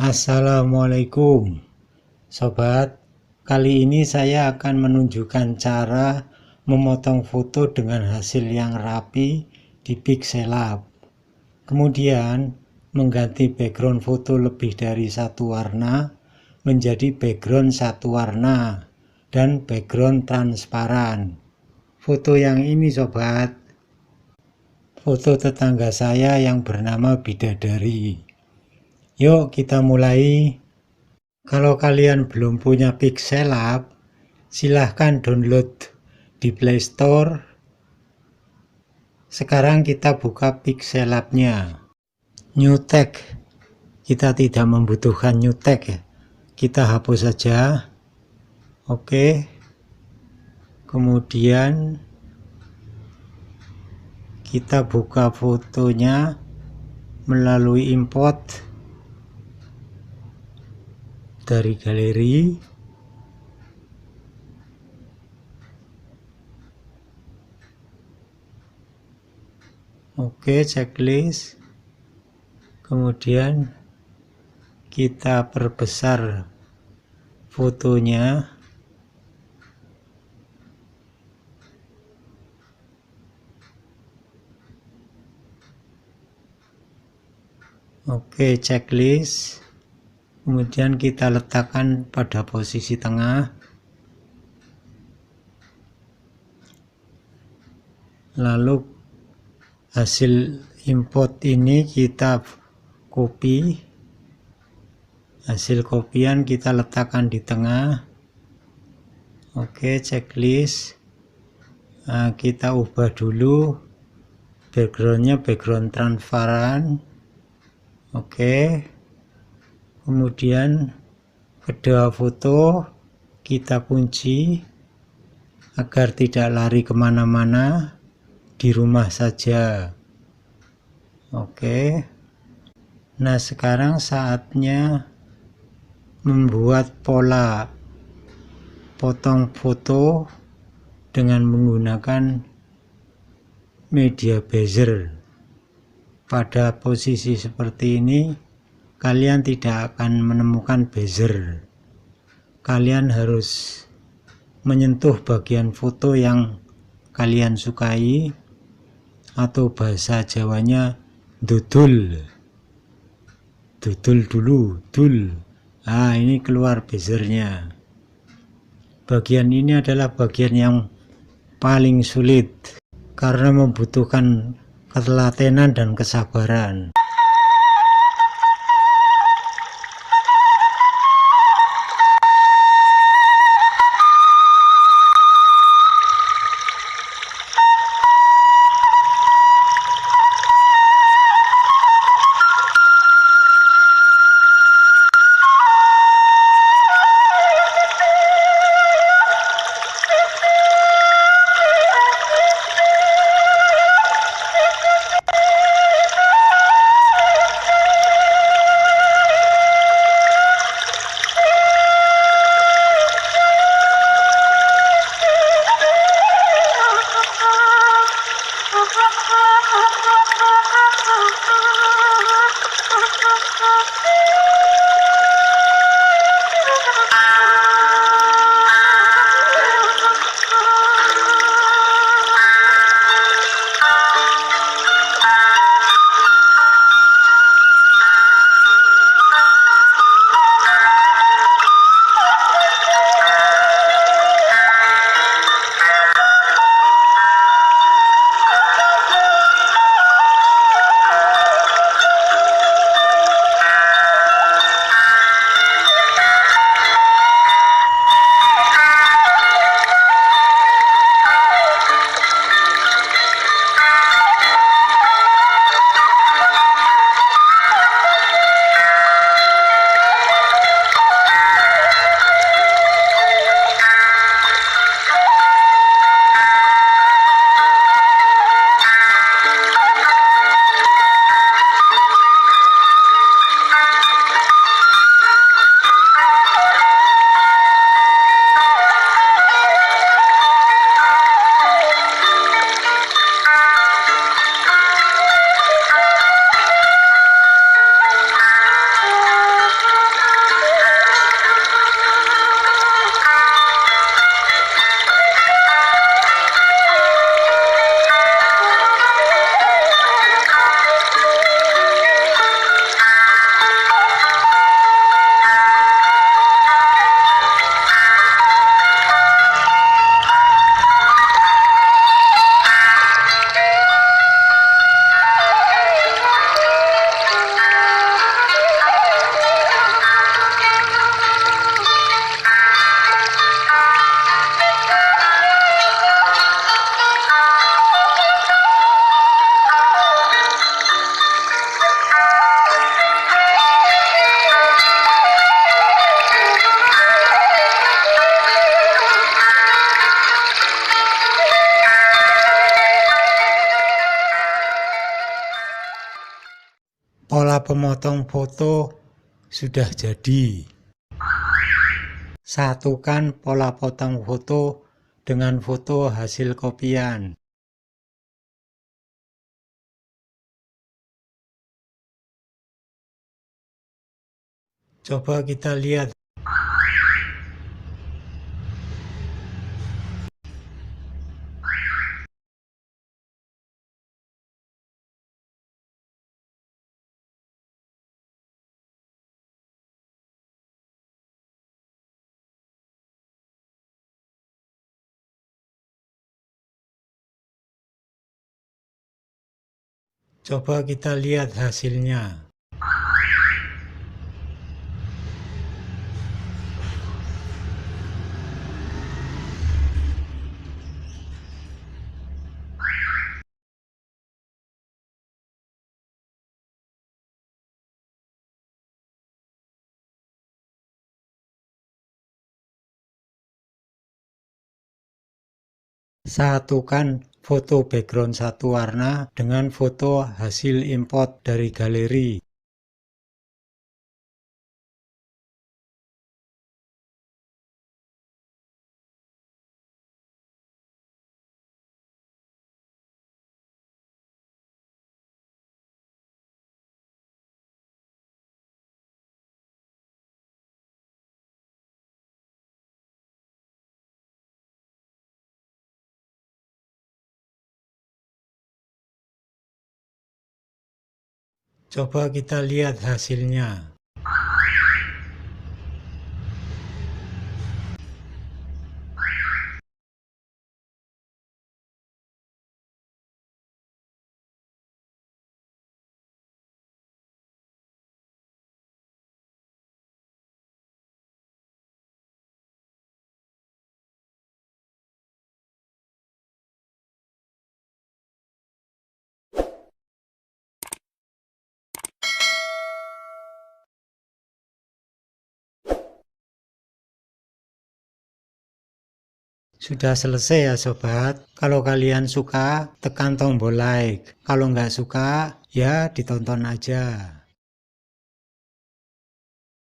Assalamualaikum Sobat, kali ini saya akan menunjukkan cara memotong foto dengan hasil yang rapi di Pixellab. Kemudian mengganti background foto lebih dari satu warna menjadi background satu warna dan background transparan. Foto yang ini sobat, foto tetangga saya yang bernama Bidadari. Yuk kita mulai. Kalau kalian belum punya Pixellab, silahkan download di Play Store. Sekarang kita buka Pixellabnya. New tag, kita tidak membutuhkan new tag ya. Kita hapus saja. Oke. Kemudian kita buka fotonya melalui import dari galeri. Oke, checklist. Kemudian kita perbesar fotonya. Oke, checklist. Kemudian kita letakkan pada posisi tengah. Lalu hasil import ini kita copy. Hasil kopian kita letakkan di tengah. Oke, checklist. Nah, kita ubah dulu backgroundnya background transparan. Oke. Kemudian kedua foto kita kunci agar tidak lari kemana-mana, di rumah saja. Oke. Nah, sekarang saatnya membuat pola potong foto dengan menggunakan media bezier. Pada posisi seperti ini kalian tidak akan menemukan bezier. Kalian harus menyentuh bagian foto yang kalian sukai, atau bahasa Jawanya dudul. Dudul dulu, dul. Nah, ini keluar beziernya. Bagian ini adalah bagian yang paling sulit karena membutuhkan ketelatenan dan kesabaran. Pola pemotong foto sudah jadi. Satukan pola potong foto dengan foto hasil kopian. Coba kita lihat. Coba kita lihat hasilnya. Satukan foto background satu warna dengan foto hasil import dari galeri. Coba kita lihat hasilnya. Sudah selesai ya sobat. Kalau kalian suka, tekan tombol like. Kalau nggak suka, ya ditonton aja.